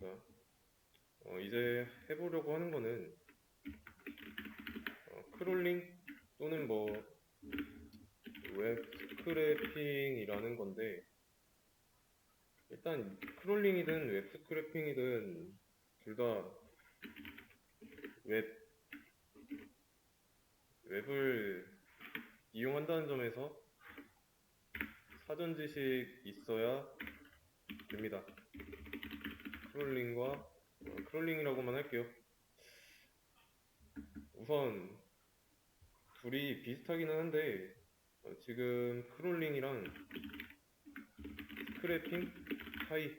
자, 이제 해보려고 하는 거는 크롤링 또는 뭐 웹 스크래핑이라는 건데, 일단 크롤링이든 웹 스크래핑이든 둘 다 웹을 이용한다는 점에서 사전 지식 있어야 됩니다. 크롤링이라고만 할게요. 우선 둘이 비슷하기는 한데, 지금 크롤링이랑 스크래핑 차이,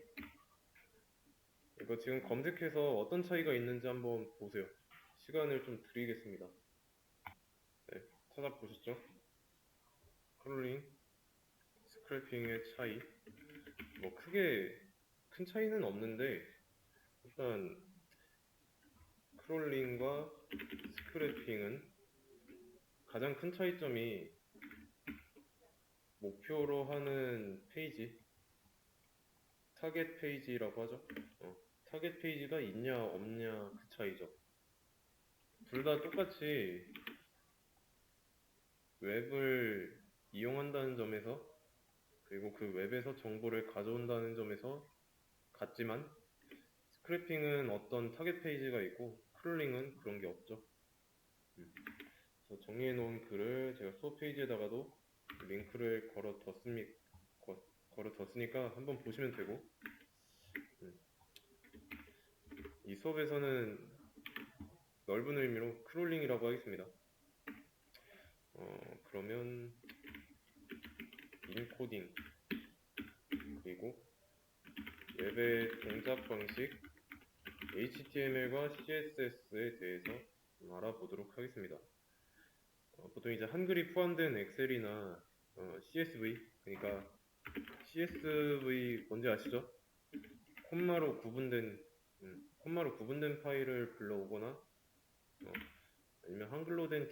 이거 지금 검색해서 어떤 차이가 있는지 한번 보세요. 시간을 좀 드리겠습니다. 네, 찾아보셨죠? 크롤링, 스크래핑의 차이. 뭐 크게 큰 차이는 없는데, 일단 크롤링과 스크래핑은 가장 큰 차이점이 목표로 하는 페이지, 타겟 페이지라고 하죠. 타겟 페이지가 있냐 없냐 그 차이죠. 둘 다 똑같이 웹을 이용한다는 점에서, 그리고 그 웹에서 정보를 가져온다는 점에서 같지만, 스크래핑은 어떤 타겟 페이지가 있고 크롤링은 그런 게 없죠. 그래서 정리해 놓은 글을 제가 수업 페이지에다가도 링크를 걸어뒀으니까 한번 보시면 되고, 이 수업에서는 넓은 의미로 크롤링이라고 하겠습니다. 그러면 인코딩, 그리고 웹의 동작 방식, HTML과 CSS에 대해서 좀 알아보도록 하겠습니다. 보통 이제 한글이 포함된 엑셀이나 CSV, 그러니까 CSV 뭔지 아시죠? 콤마로 구분된 파일을 불러오거나, 아니면 한글로 된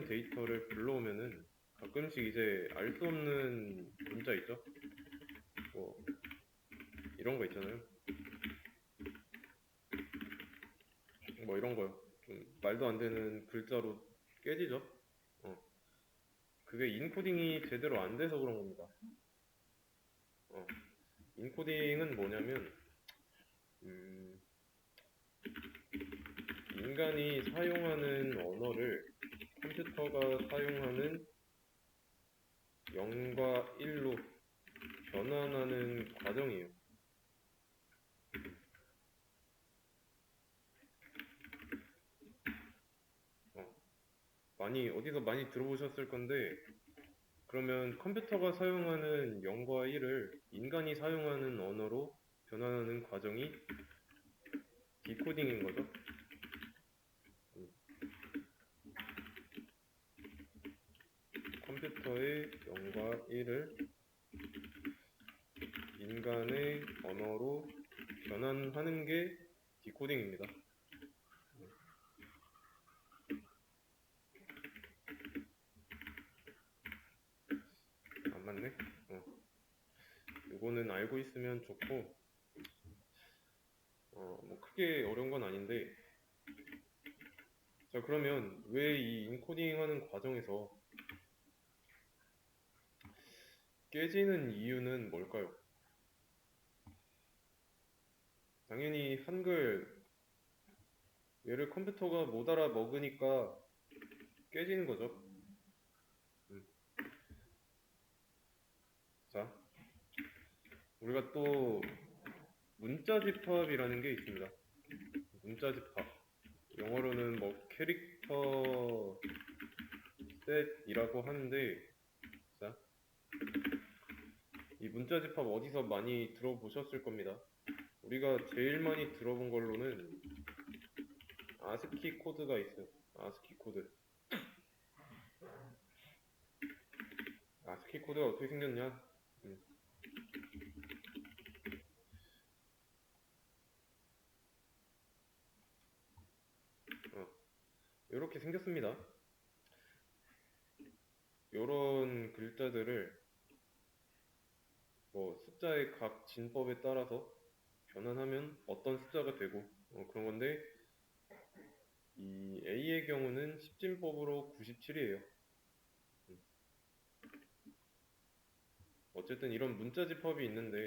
데이터를 불러오면은 가끔씩 이제 알 수 없는 문자 있죠? 뭐 이런 거 있잖아요. 뭐 이런 거요. 좀 말도 안 되는 글자로 깨지죠? 그게 인코딩이 제대로 안 돼서 그런 겁니다. 인코딩은 뭐냐면, 음, 인간이 사용하는 언어를 컴퓨터가 사용하는 0과 1로 변환하는 과정이에요. 어디서 많이 들어보셨을 건데, 그러면 컴퓨터가 사용하는 0과 1을 인간이 사용하는 언어로 변환하는 과정이 디코딩인 거죠. 컴퓨터의 0과 1을 인간의 언어로 변환하는 게 디코딩입니다. 안 맞네? 이거는 알고 있으면 좋고, 뭐 크게 어려운 건 아닌데, 자, 그러면 왜 이 인코딩 하는 과정에서 깨지는 이유는 뭘까요? 당연히 한글, 얘를 컴퓨터가 못 알아먹으니까 깨지는 거죠. 자, 우리가 또 문자 집합이라는 게 있습니다. 문자 집합. 영어로는 뭐 캐릭터 셋이라고 하는데, 자, 이 문자 집합 어디서 많이 들어보셨을 겁니다. 우리가 제일 많이 들어본 걸로는 아스키 코드가 있어요. 아스키 코드. 아스키 코드가 어떻게 생겼냐? 이렇게 생겼습니다. 이런 글자들을 뭐 숫자의 각 진법에 따라서 변환하면 어떤 숫자가 되고 그런 건데, 이 A의 경우는 10진법으로 97이에요. 어쨌든 이런 문자 집합이 있는데,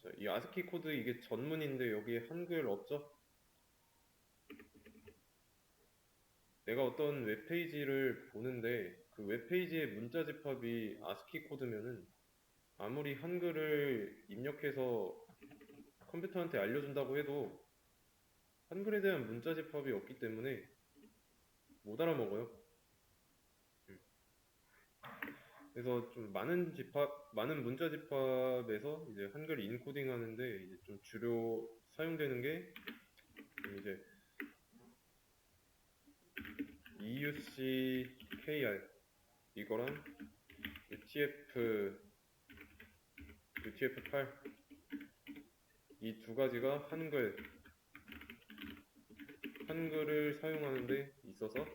자, 이 아스키 코드 이게 전문인데 여기에 한글 없죠? 내가 어떤 웹페이지를 보는데 그 웹페이지의 문자 집합이 아스키 코드면은 아무리 한글을 입력해서 컴퓨터한테 알려준다고 해도 한글에 대한 문자 집합이 없기 때문에 못 알아먹어요. 그래서 좀 많은 문자 집합에서 이제 한글 인코딩 하는데 이제 좀 주로 사용되는 게 이제 EUCKR 이거랑 UTF-8 이 두 가지가 한글을 사용하는데 있어서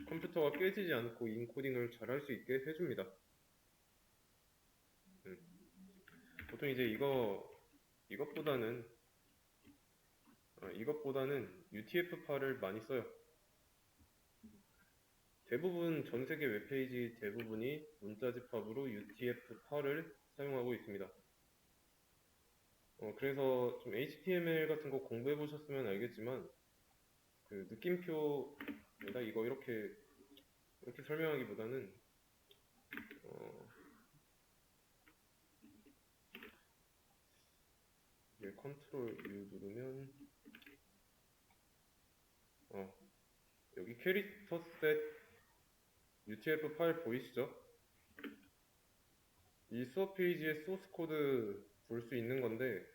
컴퓨터가 깨지지 않고 인코딩을 잘 할 수 있게 해줍니다. 보통 이제 이것보다는 UTF-8을 많이 써요. 대부분 전 세계 웹페이지 대부분이 문자 집합으로 UTF-8을 사용하고 있습니다. 그래서 좀 HTML 같은 거 공부해 보셨으면 알겠지만 그 느낌표에다 이거 이렇게 설명하기보다는 컨트롤 U 누르면 여기 캐릭터 셋 UTF-8 보이시죠? 이 수업 페이지의 소스 코드 볼 수 있는 건데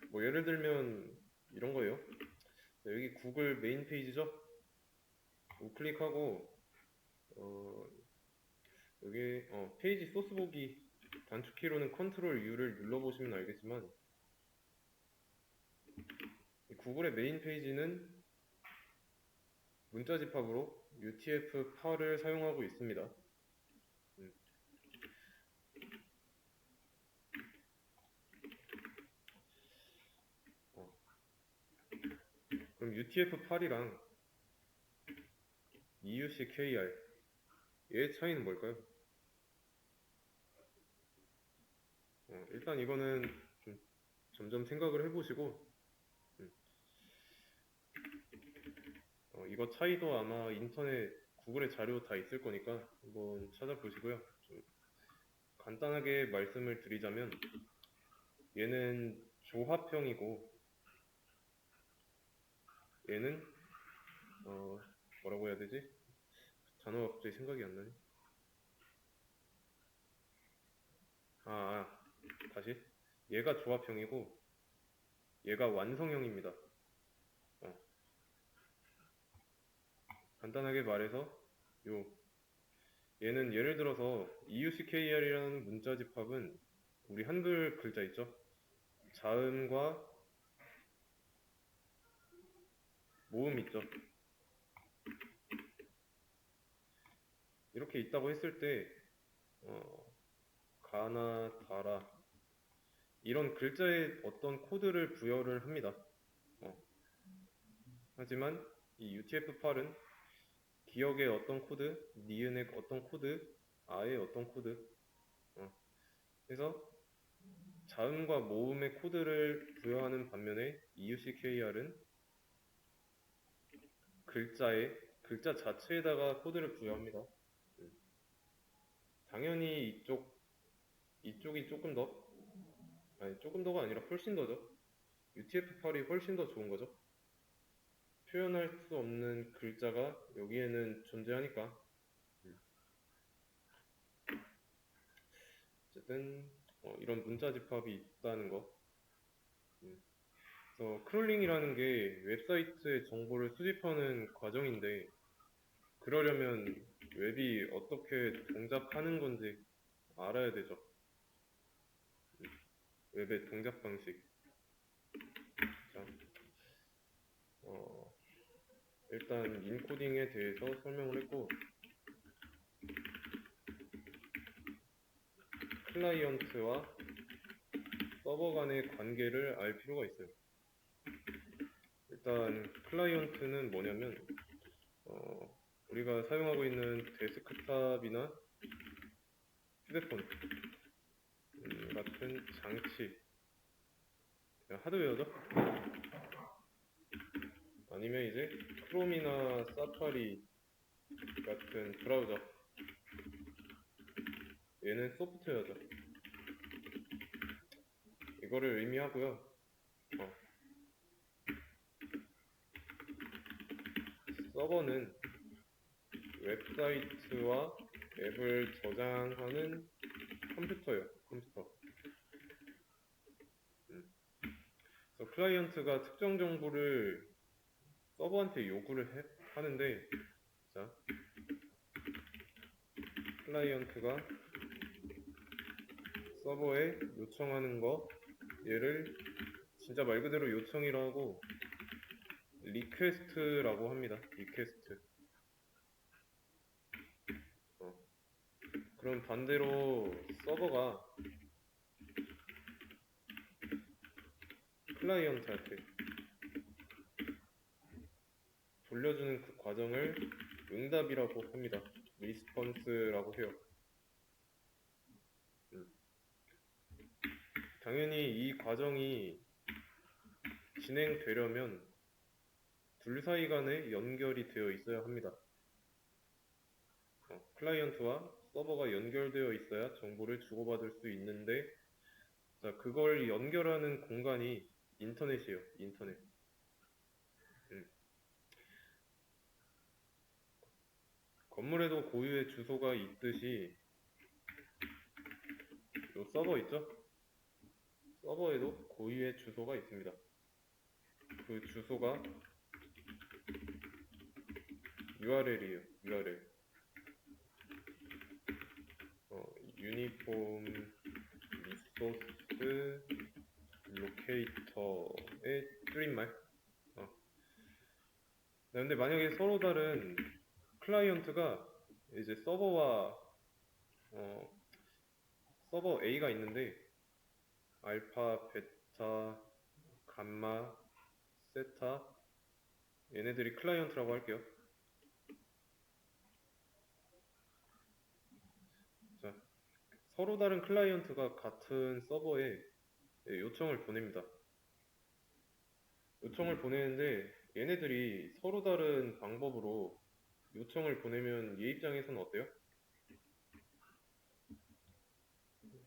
뭐 예를 들면 이런 거예요. 여기 구글 메인 페이지죠? 우클릭하고 여기 페이지 소스 보기 단축키로는 컨트롤 U를 눌러보시면 알겠지만 이 구글의 메인 페이지는 문자 집합으로 UTF-8을 사용하고 있습니다. 그럼 UTF-8이랑 EUCKR 얘의 차이는 뭘까요? 일단 이거는 좀 점점 생각을 해보시고 이거 차이도 아마 인터넷 구글에 자료 다 있을 거니까 한번 찾아보시고요. 좀 간단하게 말씀을 드리자면 얘는 조합형이고 얘는 뭐라고 해야 되지? 단어가 갑자기 생각이 안 나네. 다시. 얘가 조합형이고 얘가 완성형입니다. 간단하게 말해서 얘는 예를 들어서 EUCKR이라는 문자 집합은 우리 한글 글자 있죠? 자음과 모음 있죠? 이렇게 있다고 했을 때 가나, 다라 이런 글자에 어떤 코드를 부여를 합니다. 하지만 이 UTF-8은 기억의 어떤 코드, 니은의 어떤 코드, 아의 어떤 코드 해서 자음과 모음의 코드를 부여하는 반면에 EUCKR은 글자 자체에다가 코드를 부여합니다. 당연히 이쪽이 조금 더가 아니라 훨씬 더죠. UTF-8이 훨씬 더 좋은 거죠. 표현할 수 없는 글자가 여기에는 존재하니까. 어쨌든 이런 문자 집합이 있다는 거. 그래서 크롤링이라는 게 웹사이트의 정보를 수집하는 과정인데 그러려면 웹이 어떻게 동작하는 건지 알아야 되죠. 웹의 동작 방식. 자, 일단 인코딩에 대해서 설명을 했고 클라이언트와 서버 간의 관계를 알 필요가 있어요. 일단 클라이언트는 뭐냐면 우리가 사용하고 있는 데스크탑이나 휴대폰 같은 장치, 하드웨어죠. 아니면 이제 크롬이나 사파리 같은 브라우저, 얘는 소프트웨어죠. 이거를 의미하고요. 서버는 웹사이트와 앱을 저장하는 컴퓨터예요. 컴퓨터. 그래서 클라이언트가 특정 정보를 서버한테 요구를 하는데, 자, 클라이언트가 서버에 요청하는 거, 얘를 진짜 말 그대로 요청이라고 리퀘스트라고 합니다. 리퀘스트. 그럼 반대로 서버가 클라이언트한테 돌려주는 그 과정을 응답이라고 합니다. 리스폰스라고 해요. 당연히 이 과정이 진행되려면 둘 사이 간에 연결이 되어 있어야 합니다. 클라이언트와 서버가 연결되어 있어야 정보를 주고받을 수 있는데, 자, 그걸 연결하는 공간이 인터넷이에요. 인터넷. 건물에도 고유의 주소가 있듯이 요 서버 있죠? 서버에도 고유의 주소가 있습니다. 그 주소가 URL이에요. URL. 유니폼 리소스 로케이터의 줄임말. 근데 만약에 서로 다른 클라이언트가 이제 서버 A가 있는데 알파, 베타, 감마, 세타, 얘네들이 클라이언트라고 할게요. 자, 서로 다른 클라이언트가 같은 서버에 요청을 보냅니다. 요청을 보내는데 얘네들이 서로 다른 방법으로 요청을 보내면 얘 입장에서는 어때요?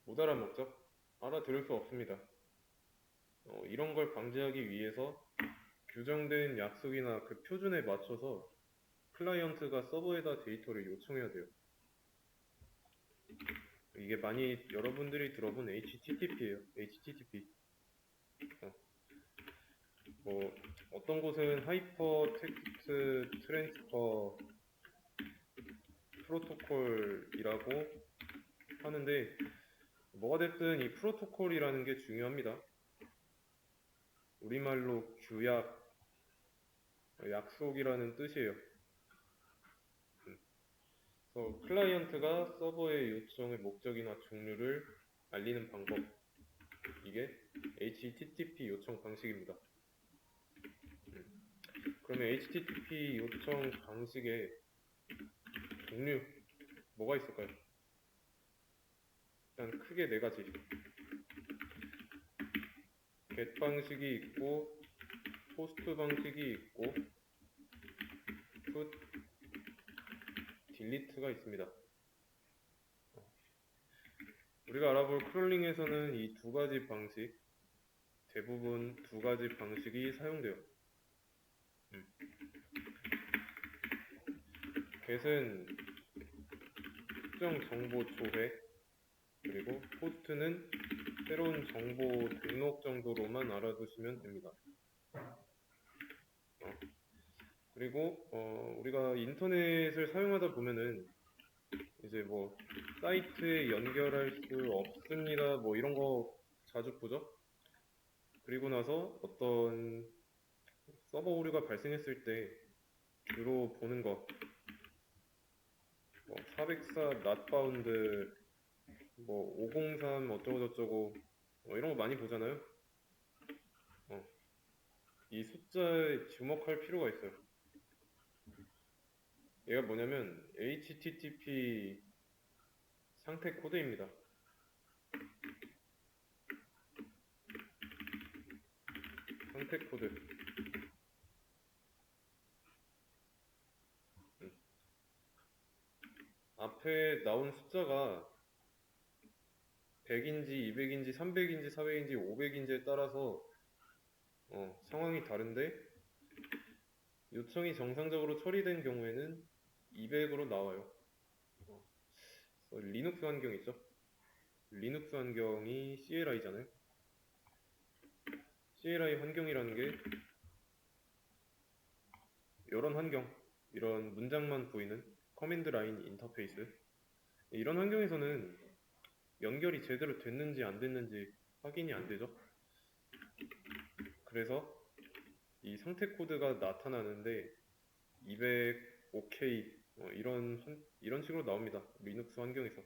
못 알아먹죠? 알아들을 수 없습니다. 이런 걸 방지하기 위해서 규정된 약속이나 그 표준에 맞춰서 클라이언트가 서버에다 데이터를 요청해야 돼요. 이게 많이 여러분들이 들어본 HTTP예요. HTTP. 어떤 곳은 하이퍼 텍스트 트랜스퍼 프로토콜이라고 하는데, 뭐가 됐든 이 프로토콜이라는 게 중요합니다. 우리말로 규약, 약속이라는 뜻이에요. 그래서 클라이언트가 서버의 요청의 목적이나 종류를 알리는 방법, 이게 HTTP 요청 방식입니다. 그러면 HTTP 요청 방식의 종류 뭐가 있을까요? 일단 크게 네 가지. get 방식이 있고, 포스트 방식이 있고, put, delete가 있습니다. 우리가 알아볼 크롤링에서는 이 두 가지 방식, 대부분 두 가지 방식이 사용돼요. get은 특정 정보 조회, 그리고 포스트는 새로운 정보 등록 정도로만 알아두시면 됩니다. 그리고 우리가 인터넷을 사용하다 보면은 이제 뭐 사이트에 연결할 수 없습니다, 뭐 이런 거 자주 보죠. 그리고 나서 어떤 서버 오류가 발생했을 때 주로 보는 거, 404 not found, 503 어쩌고 저쩌고 이런 거 많이 보잖아요. 이 숫자에 주목할 필요가 있어요. 얘가 뭐냐면 HTTP 상태 코드입니다. 상태 코드. 앞에 나온 숫자가 100인지 200인지 300인지 400인지 500인지에 따라서 상황이 다른데 요청이 정상적으로 처리된 경우에는 200으로 나와요. 리눅스 환경 있죠? 리눅스 환경이 CLI잖아요. CLI 환경이라는 게 이런 환경, 이런 문장만 보이는 커맨드 라인 인터페이스, 이런 환경에서는 연결이 제대로 됐는지 안 됐는지 확인이 안 되죠. 그래서 이 상태 코드가 나타나는데 200, OK 이런 식으로 나옵니다. 리눅스 환경에서.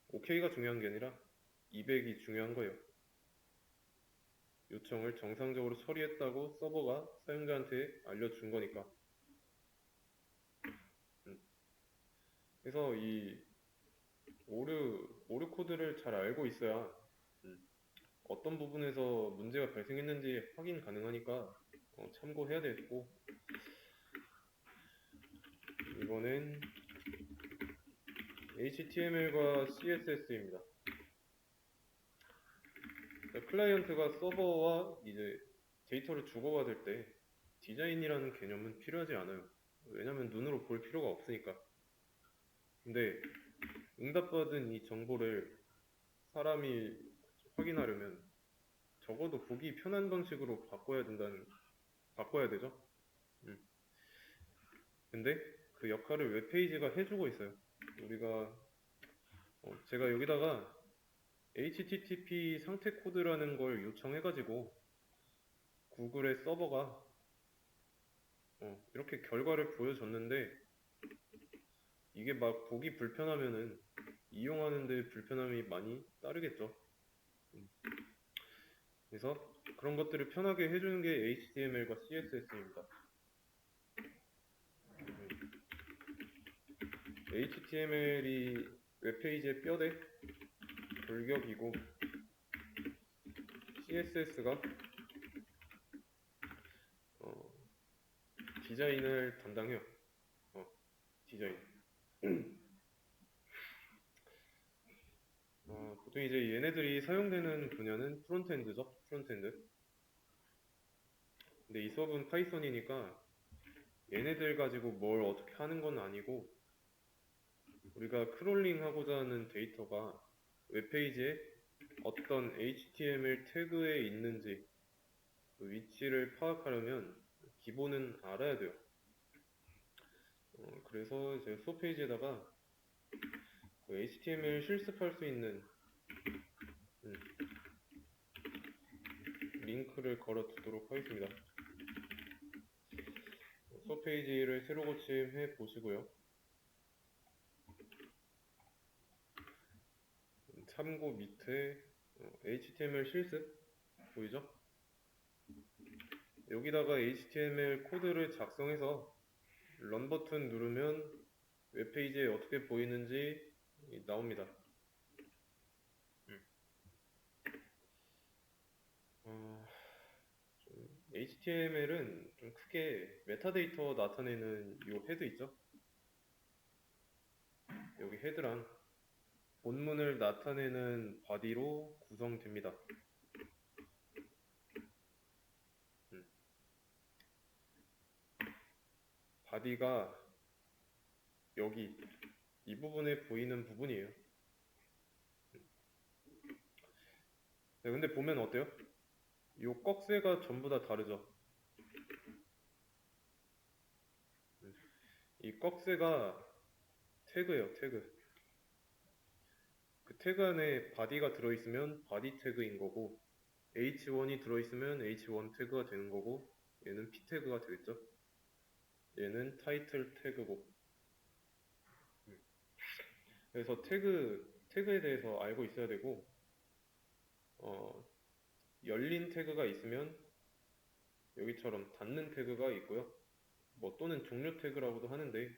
OK가 중요한 게 아니라 200이 중요한 거예요. 요청을 정상적으로 처리했다고 서버가 사용자한테 알려준 거니까. 그래서 이 오류 코드를 잘 알고 있어야 어떤 부분에서 문제가 발생했는지 확인 가능하니까 참고해야 되고, 이거는 HTML과 CSS입니다. 클라이언트가 서버와 이제 데이터를 주고받을 때 디자인이라는 개념은 필요하지 않아요. 왜냐면 눈으로 볼 필요가 없으니까. 근데 응답받은 이 정보를 사람이 확인하려면 적어도 보기 편한 방식으로 바꿔야 되죠. 근데 그 역할을 웹페이지가 해주고 있어요. 제가 여기다가 HTTP 상태 코드라는 걸 요청해가지고 구글의 서버가 이렇게 결과를 보여줬는데, 이게 막 보기 불편하면은 이용하는데 불편함이 많이 따르겠죠. 그래서 그런 것들을 편하게 해주는 게 HTML과 CSS입니다. HTML이 웹페이지의 뼈대, 골격이고, CSS가 디자인을 담당해요. 디자인. 보통 이제 얘네들이 사용되는 분야는 프론트엔드죠. 프론트엔드. 근데 이 수업은 파이썬이니까 얘네들 가지고 뭘 어떻게 하는 건 아니고, 우리가 크롤링 하고자 하는 데이터가 웹페이지에 어떤 HTML 태그에 있는지 그 위치를 파악하려면 기본은 알아야 돼요. 그래서 이제 수업 페이지에다가 그 HTML 실습할 수 있는 링크를 걸어 두도록 하겠습니다. 수업 페이지를 새로 고침해 보시고요. 참고 밑에 HTML 실습 보이죠? 여기다가 HTML 코드를 작성해서 런 버튼 누르면 웹페이지에 어떻게 보이는지 나옵니다. HTML은 좀 크게 메타데이터 나타내는 이 헤드 있죠? 여기 헤드랑 본문을 나타내는 바디로 구성됩니다. 바디가 여기 이 부분에 보이는 부분이에요. 네, 근데 보면 어때요? 이 꺽쇠가 전부 다 다르죠? 이 꺽쇠가 태그예요, 태그. 그 태그 안에 바디가 들어있으면 바디 태그인 거고, H1이 들어있으면 H1 태그가 되는 거고, 얘는 P 태그가 되겠죠? 얘는 타이틀 태그고. 그래서 태그에 대해서 알고 있어야 되고, 어, 열린 태그가 있으면 여기처럼 닫는 태그가 있고요. 뭐 또는 종료 태그라고도 하는데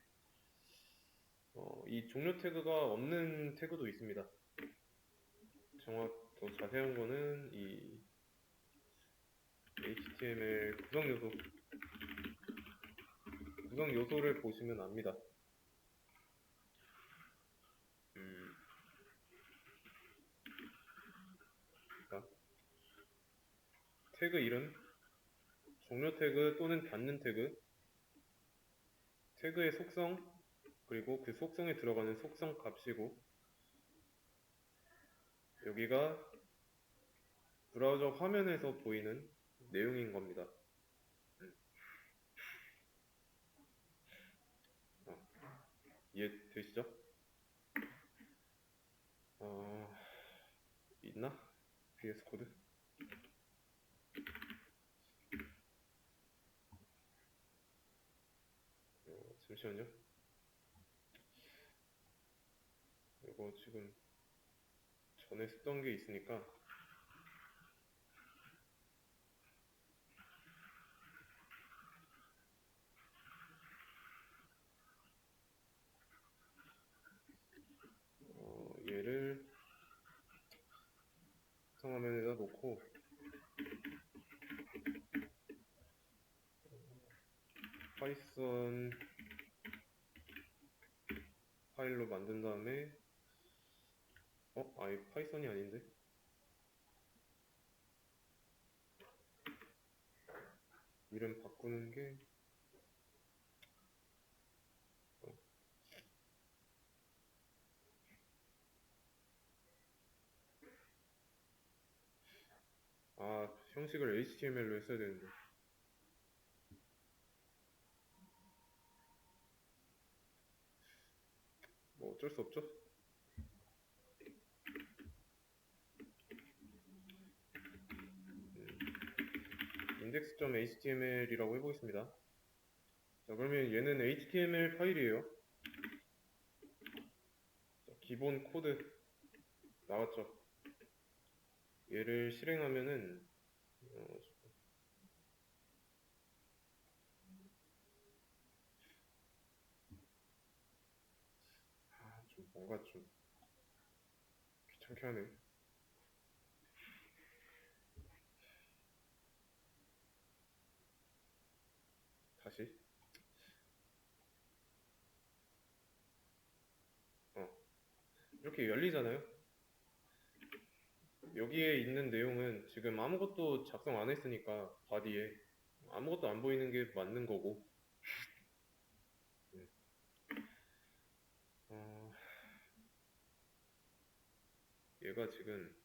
이 종료 태그가 없는 태그도 있습니다. 더 자세한 거는 이 HTML 구성 요소를 보시면 압니다. 자, 태그 이름, 종료 태그 또는 닫는 태그, 태그의 속성, 그리고 그 속성에 들어가는 속성 값이고, 여기가 브라우저 화면에서 보이는 내용인 겁니다. 이해되시죠? 있나? VS 코드? 잠시만요. 이거 지금 전에 쓰던 게 있으니까 얘를 구성화면에다 놓고 파이썬 파일로 만든 다음에 아예 파이썬이 아닌데? 이름 바꾸는 게 형식을 HTML로 했어야 되는데 뭐 어쩔 수 없죠? index.html이라고 해보겠습니다. 자, 그러면 얘는 HTML 파일이에요. 자, 기본 코드 나왔죠? 얘를 실행하면은 뭔가 좀 귀찮게 하네. 다시 이렇게 열리잖아요. 여기에 있는 내용은 지금 아무것도 작성 안 했으니까 바디에 아무것도 안 보이는 게 맞는 거고 얘가 지금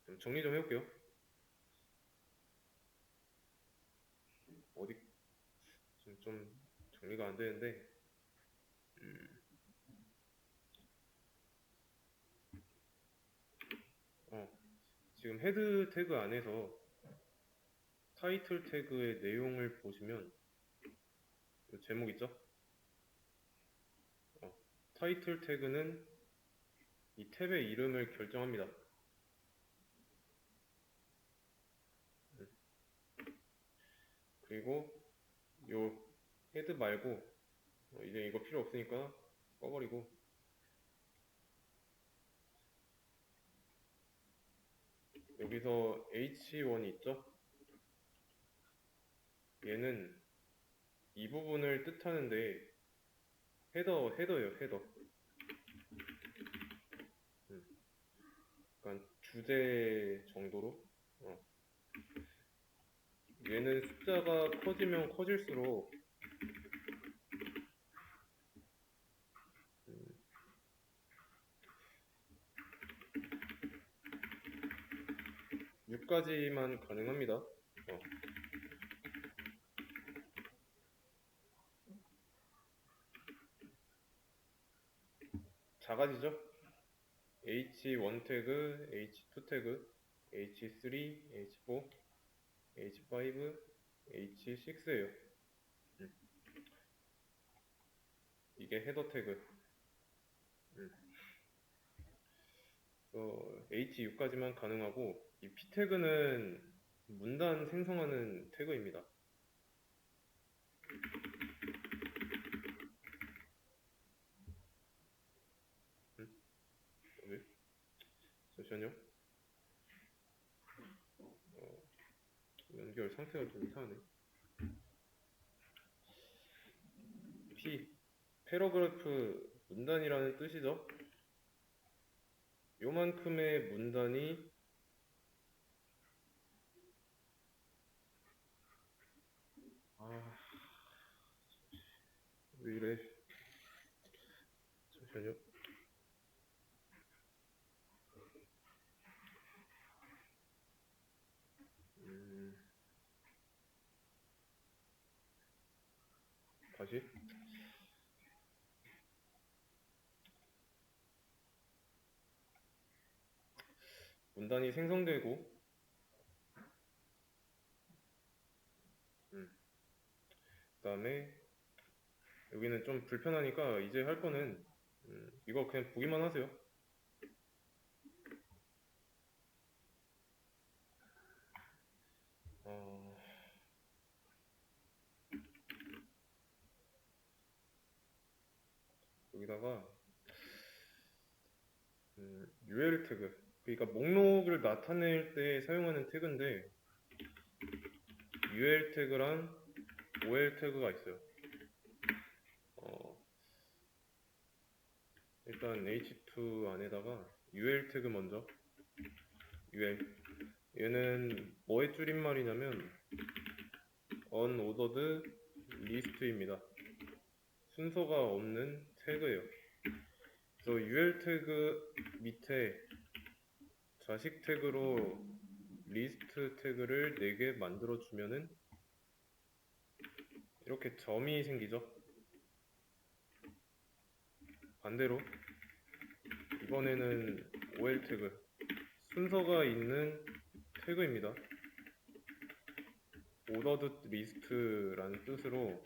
좀 정리 좀 해볼게요. 어디 좀 정리가 안 되는데 지금 헤드 태그 안에서 타이틀 태그의 내용을 보시면 제목 있죠? 타이틀 태그는 이 탭의 이름을 결정합니다. 그리고 요 헤드 말고 이제 이거 필요 없으니까 꺼버리고 여기서 H1 있죠? 얘는 이 부분을 뜻하는데 헤더예요, 헤더. 그러니까 주제 정도로. 얘는 숫자가 커지면 커질수록 6까지만 가능합니다. 작아지죠? H1 태그, H2 태그, H3, H4, H5, H6예요. 이게 헤더 태그. H6까지만 가능하고, 이 P 태그는 문단 생성하는 태그입니다. 왜? 잠시만요. 연결 상태가 좀 이상하네. P, 패러그래프 문단이라는 뜻이죠. 요만큼의 문단이 왜 이래? 잠시만요. 다시. 문단이 생성되고, 그 다음에 여기는 좀 불편하니까 이제 할 거는 이거 그냥 보기만 하세요. 여기다가 UL 태그, 그러니까 목록을 나타낼 때 사용하는 태그인데 UL 태그랑 OL 태그가 있어요. 일단 H2 안에다가 UL 태그 먼저. UL, 얘는 뭐의 줄임말이냐면 unordered list입니다. 순서가 없는 태그예요. 그래서 UL 태그 밑에 자식 태그로 리스트 태그를 4개 만들어 주면은 이렇게 점이 생기죠. 반대로 이번에는 OL 태그, 순서가 있는 태그입니다. ordered list라는 뜻으로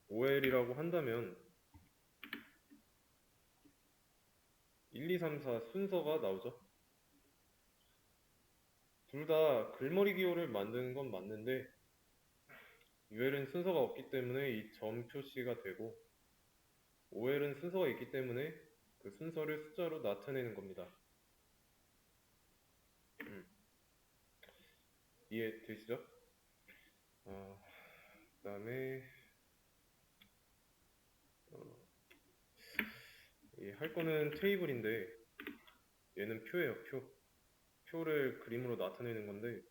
OL이라고 한다면 1, 2, 3, 4 순서가 나오죠. 둘 다 글머리 기호를 만드는 건 맞는데 UL은 순서가 없기 때문에 이 점 표시가 되고 OL은 순서가 있기 때문에 그 순서를 숫자로 나타내는 겁니다. 이해되시죠? 그 다음에 할 거는 테이블인데 얘는 표예요. 표를 그림으로 나타내는 건데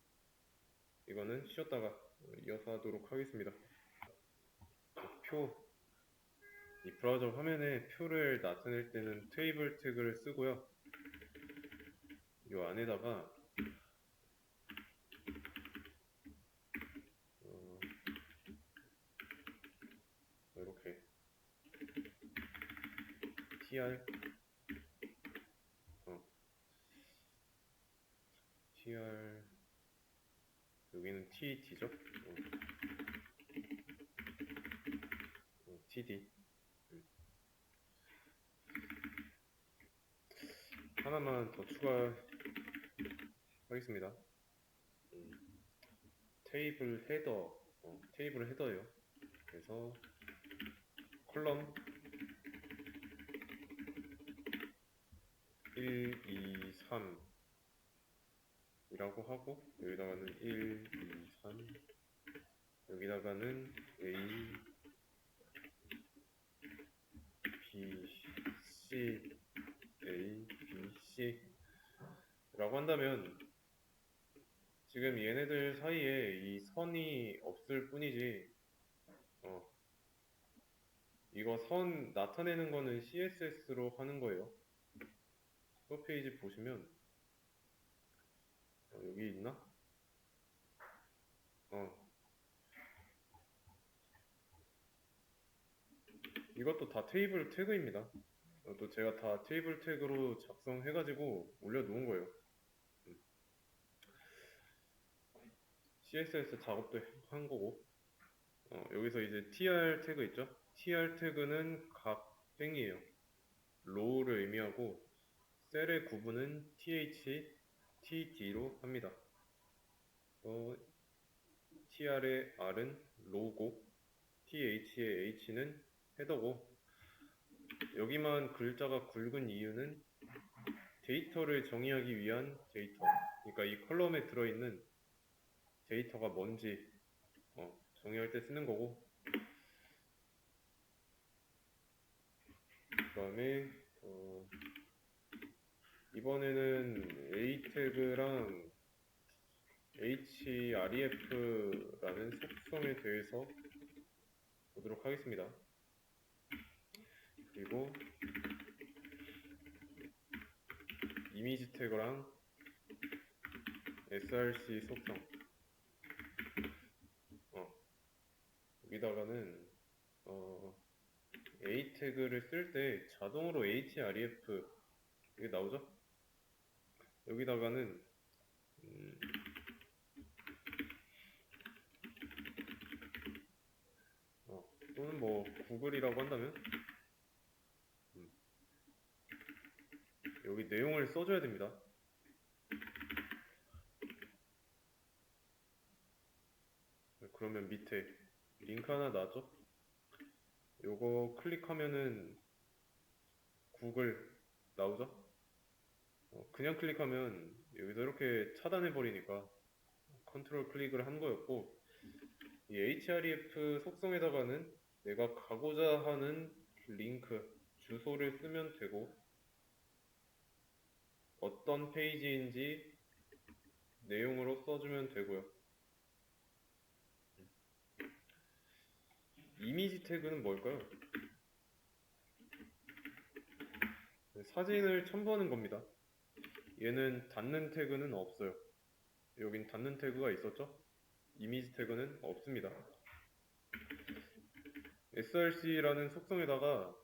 이거는 쉬었다가 이어서 하도록 하겠습니다. 이 브라우저 화면에 표를 나타낼 때는 테이블 태그를 쓰고요. 이 안에다가 이렇게 tr 여기는 td죠. td 하나만 더 추가하겠습니다. 테이블 헤더예요. 그래서 컬럼 1, 2, 3 이라고 하고 여기다가는 1, 2, 3 여기다가는 A, B, C, A, B, C 라고 한다면 지금 얘네들 사이에 이 선이 없을 뿐이지 이거 선 나타내는 거는 CSS로 하는 거예요. 서 페이지 보시면 여기 있나? 이것도 다 테이블 태그입니다. 또 제가 다 테이블 태그로 작성해가지고 올려놓은 거예요. CSS 작업도 한 거고 여기서 이제 tr 태그 있죠? tr 태그는 각 땡이에요. low를 의미하고 셀의 구분은 th, td로 합니다. tr의 r은 low고 th의 h는 헤더고, 여기만 글자가 굵은 이유는 데이터를 정의하기 위한 데이터, 그러니까 이 컬럼에 들어있는 데이터가 뭔지 정의할 때 쓰는 거고, 그 다음에 이번에는 a 태그랑 href라는 속성에 대해서 보도록 하겠습니다. 그리고 이미지 태그랑 src 속성, 여기다가는 a 태그를 쓸 때 자동으로 href 이게 나오죠? 여기다가는 또는 뭐 구글이라고 한다면 여기 내용을 써줘야 됩니다. 그러면 밑에 링크 하나 놔줘. 요거 클릭하면은 구글 나오죠? 그냥 클릭하면 여기서 이렇게 차단해 버리니까 컨트롤 클릭을 한 거였고, 이 href 속성에다가는 내가 가고자 하는 링크 주소를 쓰면 되고, 어떤 페이지인지 내용으로 써주면 되고요. 이미지 태그는 뭘까요? 사진을 첨부하는 겁니다. 얘는 닫는 태그는 없어요. 여긴 닫는 태그가 있었죠? 이미지 태그는 없습니다. src라는 속성에다가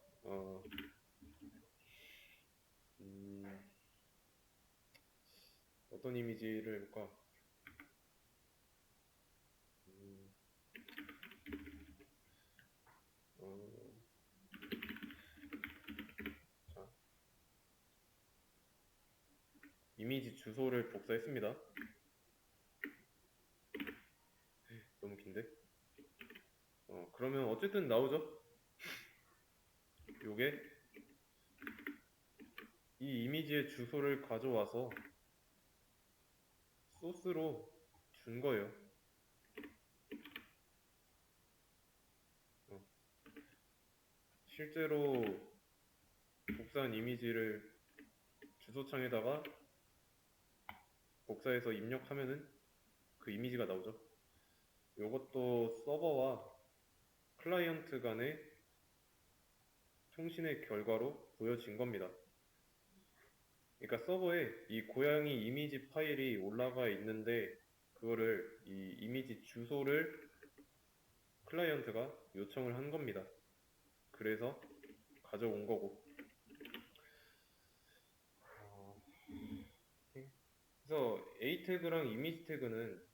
어떤 이미지를 해볼까? 자, 이미지 주소를 복사했습니다. 너무 긴데? 그러면 어쨌든 나오죠? 요게 이 이미지의 주소를 가져와서 소스로 준 거예요. 실제로 복사한 이미지를 주소창에다가 복사해서 입력하면은 그 이미지가 나오죠. 요것도 서버와 클라이언트 간의 통신의 결과로 보여진 겁니다. 그러니까 서버에 이 고양이 이미지 파일이 올라가 있는데, 그거를 이 이미지 주소를 클라이언트가 요청을 한 겁니다. 그래서 가져온 거고. 그래서 a 태그랑 이미지 태그는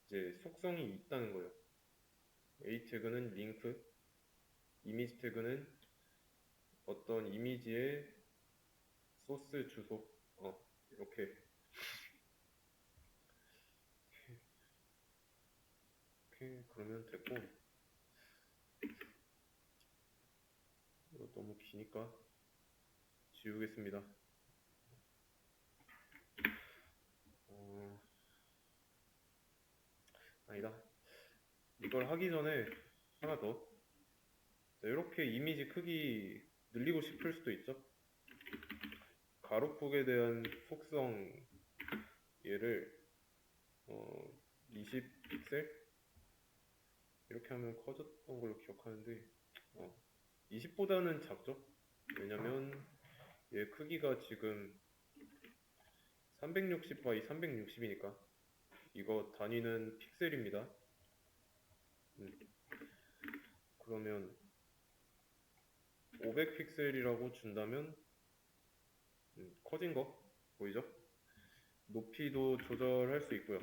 이제 속성이 있다는 거예요. a 태그는 링크, 이미지 태그는 어떤 이미지의 소스 주소, 이렇게 그러면 됐고, 이거 너무 기니까 지우겠습니다. 아니다. 이걸 하기 전에 하나 더. 이렇게 이미지 크기 늘리고 싶을 수도 있죠. 가로폭에 대한 속성, 얘를 20픽셀 이렇게 하면 커졌던 걸로 기억하는데 20보다는 작죠. 왜냐면 얘 크기가 지금 360 by 360이니까 이거 단위는 픽셀입니다. 그러면 500픽셀이라고 준다면 커진 거 보이죠? 높이도 조절할 수 있고요.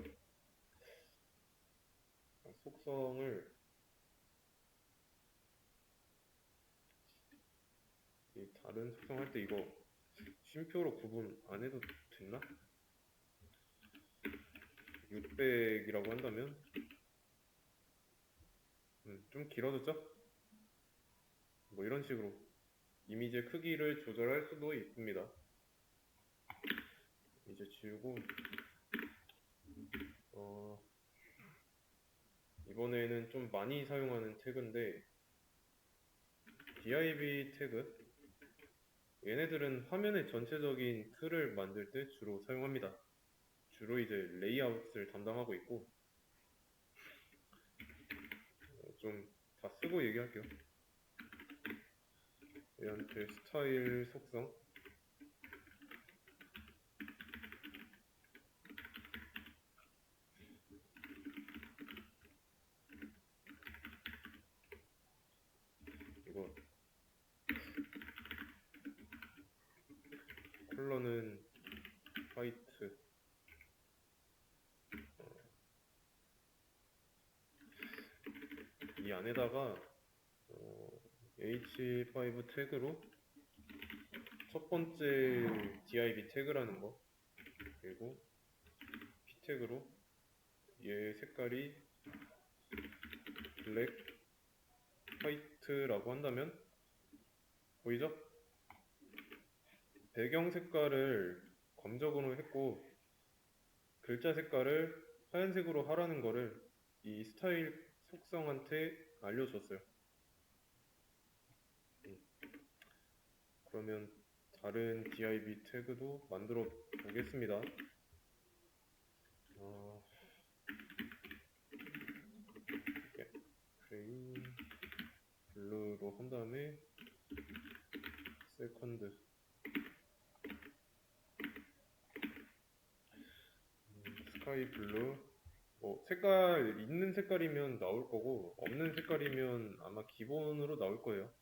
속성을 이 다른 속성할 때 이거 쉼표로 구분 안 해도 됐나? 600이라고 한다면 좀 길어졌죠? 뭐 이런 식으로 이미지의 크기를 조절할 수도 있습니다. 이제 지우고 이번에는 좀 많이 사용하는 태그인데 div 태그, 얘네들은 화면의 전체적인 틀을 만들 때 주로 사용합니다. 주로 이제 레이아웃을 담당하고 있고, 좀 다 쓰고 얘기할게요. 얘한테 스타일 속성, 이거 컬러는 화이트, 이 안에다가 h5 태그로 첫 번째 div 태그라는 거, 그리고 p 태그로 얘 색깔이 블랙, 화이트라고 한다면 보이죠? 배경 색깔을 검정으로 했고 글자 색깔을 하얀색으로 하라는 거를 이 스타일 속성한테 알려줬어요. 그러면 다른 div 태그도 만들어 보겠습니다. 그레이 블루로 한 다음에 세컨드, 스카이 블루, 색깔 있는 색깔이면 나올 거고 없는 색깔이면 아마 기본으로 나올 거예요.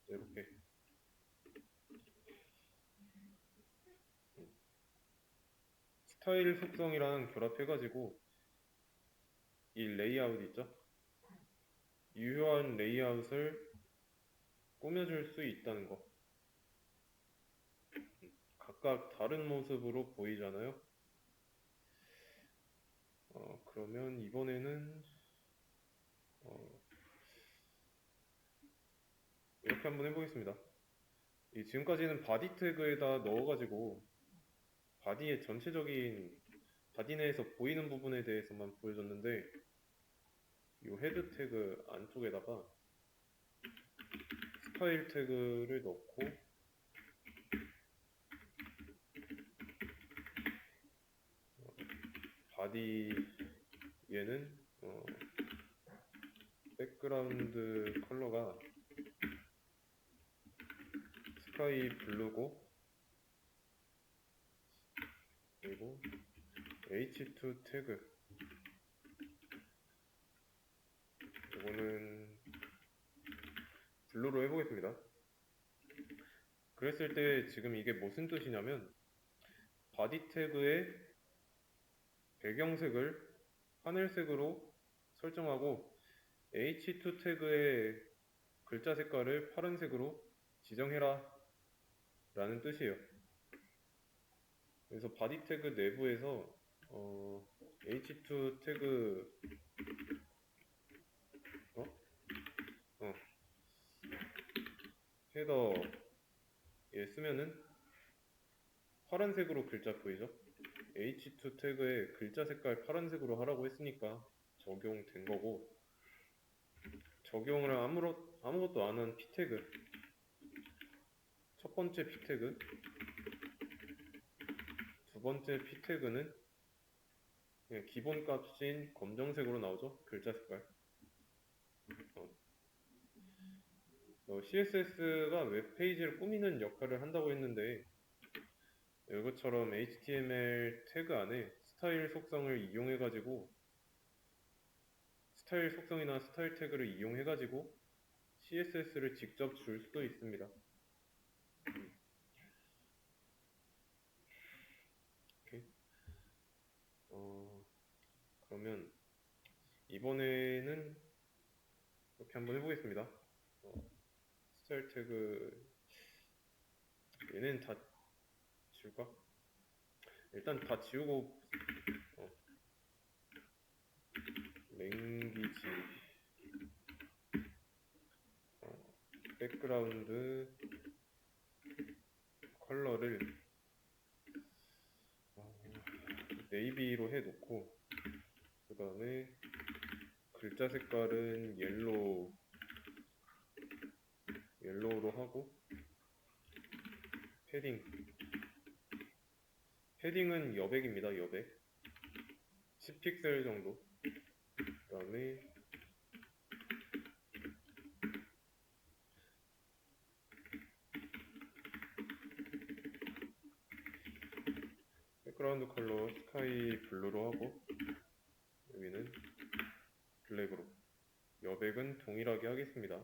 이렇게 스타일 속성이랑 결합해가지고 이 레이아웃 있죠? 유효한 레이아웃을 꾸며줄 수 있다는 거. 각각 다른 모습으로 보이잖아요. 그러면 이번에는 이렇게 한번 해보겠습니다. 지금까지는 바디 태그에다 넣어가지고 바디의 전체적인 바디 내에서 보이는 부분에 대해서만 보여줬는데 이 헤드 태그 안쪽에다가 스타일 태그를 넣고 바디 얘는 백그라운드 컬러가 스카이 블루고 그리고 h2 태그 이거는 블루로 해보겠습니다. 그랬을 때 지금 이게 무슨 뜻이냐면 바디 태그의 배경색을 하늘색으로 설정하고 h2 태그의 글자 색깔을 파란색으로 지정해라 라는 뜻이에요. 그래서 바디 태그 내부에서 h2 태그 헤더에 쓰면은 파란색으로 글자 보이죠? h2 태그의 글자 색깔 파란색으로 하라고 했으니까 적용된 거고, 적용을 아무것도 안 한 p 태그, 첫 번째 p 태그, 두 번째 p 태그는 그냥 기본 값인 검정색으로 나오죠? 글자 색깔. CSS가 웹페이지를 꾸미는 역할을 한다고 했는데 이것처럼 HTML 태그 안에 스타일 속성을 이용해가지고 스타일 속성이나 스타일 태그를 이용해가지고 CSS를 직접 줄 수도 있습니다. 오케이. 그러면 이번에는 이렇게 한번 해보겠습니다. 스타일 태그 얘는 다 지울까? 일단 다 지우고 랭귀지 백그라운드 컬러를 네이비로 해놓고 그 다음에 글자 색깔은 옐로우로 하고 패딩은 여백입니다. 여백 10픽셀 정도. 그 다음에 백그라운드 컬러 스카이 블루로 하고 여기는 블랙으로 여백은 동일하게 하겠습니다.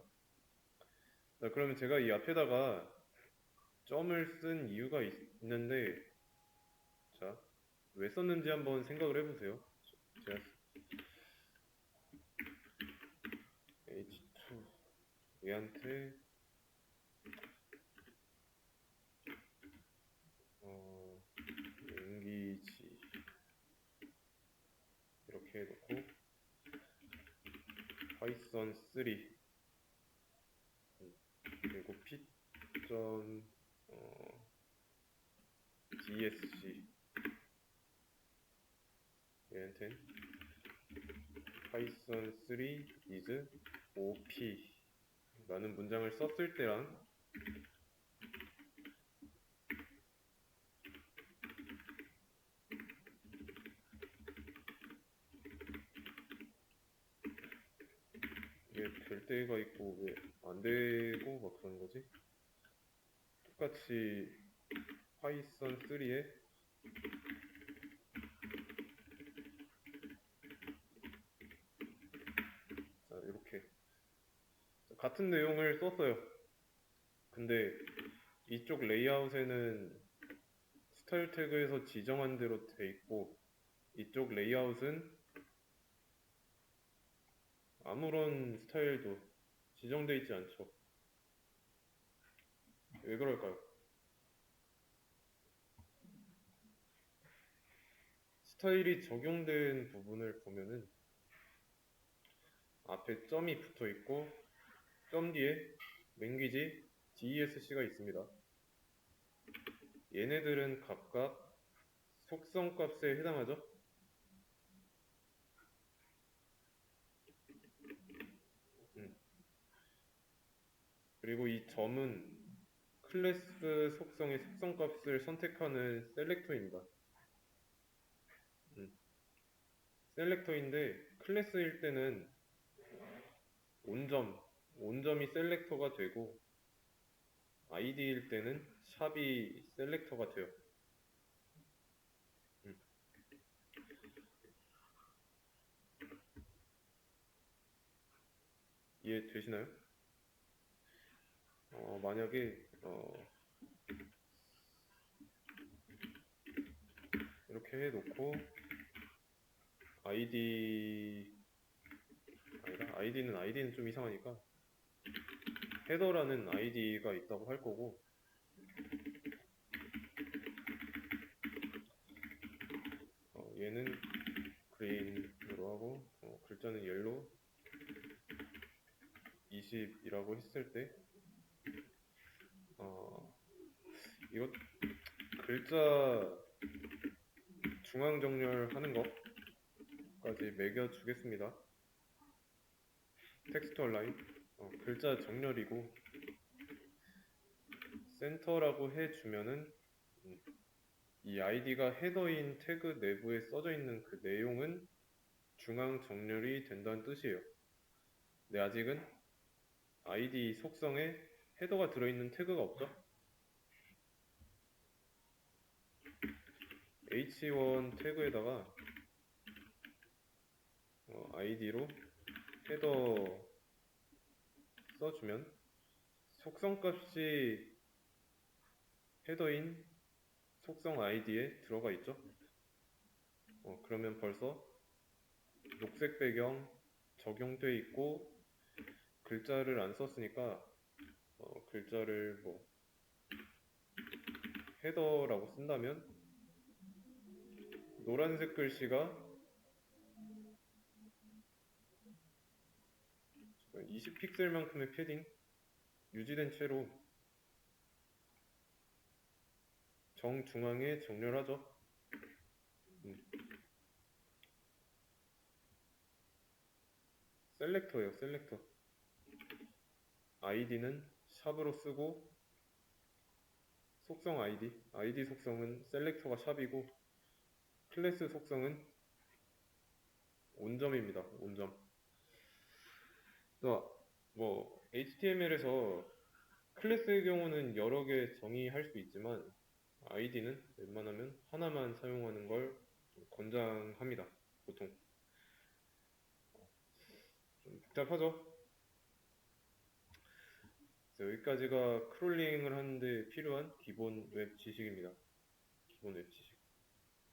자, 그러면 제가 이 앞에다가 점을 쓴 이유가 있는데, 자, 왜 썼는지 한번 생각을 해보세요. 제가 H2 얘한테 랭귀지 이렇게 해놓고 파이썬 3 그리고 p.dsc 얘한테 파이썬 3 is op 라는 문장을 썼을 때랑 이게 될 때가 있고 왜 안 되고 막 그런 거지? 똑같이 파이썬 3에 자, 이렇게 같은 내용을 썼어요. 근데 이쪽 레이아웃에는 스타일 태그에서 지정한 대로 돼 있고 이쪽 레이아웃은 아무런 스타일도 지정돼 있지 않죠. 왜 그럴까요? 스타일이 적용된 부분을 보면은 앞에 점이 붙어 있고 점 뒤에 랭귀지 DESC가 있습니다. 얘네들은 각각 속성 값에 해당하죠. 그리고 이 점은 클래스 속성의 속성 값을 선택하는 셀렉터입니다. 셀렉터인데 클래스일 때는 온점이 셀렉터가 되고 id일 때는 샵이 셀렉터가 돼요. 이해되시나요? 만약에 이렇게 해놓고 id는 좀 이상하니까 헤더라는 id가 있다고 할 거고 얘는 그린으로 하고 글자는 옐로우 20이라고 했을 때 이거 글자 중앙 정렬하는 것까지 매겨주겠습니다. 텍스트 얼라인 글자 정렬이고 센터라고 해주면은 이 id가 헤더인 태그 내부에 써져 있는 그 내용은 중앙 정렬이 된다는 뜻이에요. 근데 아직은 id 속성에 헤더가 들어있는 태그가 없죠? h1 태그에다가 id로 헤더 써주면 속성값이 헤더인 속성 id에 들어가 있죠. 그러면 벌써 녹색 배경 적용돼 있고 글자를 안 썼으니까 글자를 뭐 헤더라고 쓴다면 노란색 글씨가 20픽셀만큼의 패딩 유지된 채로 정중앙에 정렬하죠. 셀렉터예요, 셀렉터. 아이디는 샵으로 쓰고 속성 아이디 속성은 셀렉터가 샵이고 클래스 속성은 온점입니다. 온점. 뭐 HTML에서 클래스의 경우는 여러 개 정의할 수 있지만 아이디는 웬만하면 하나만 사용하는 걸 권장합니다. 보통 좀 복잡하죠. 여기까지가 크롤링을 하는데 필요한 기본 웹 지식입니다. 기본 웹 지식.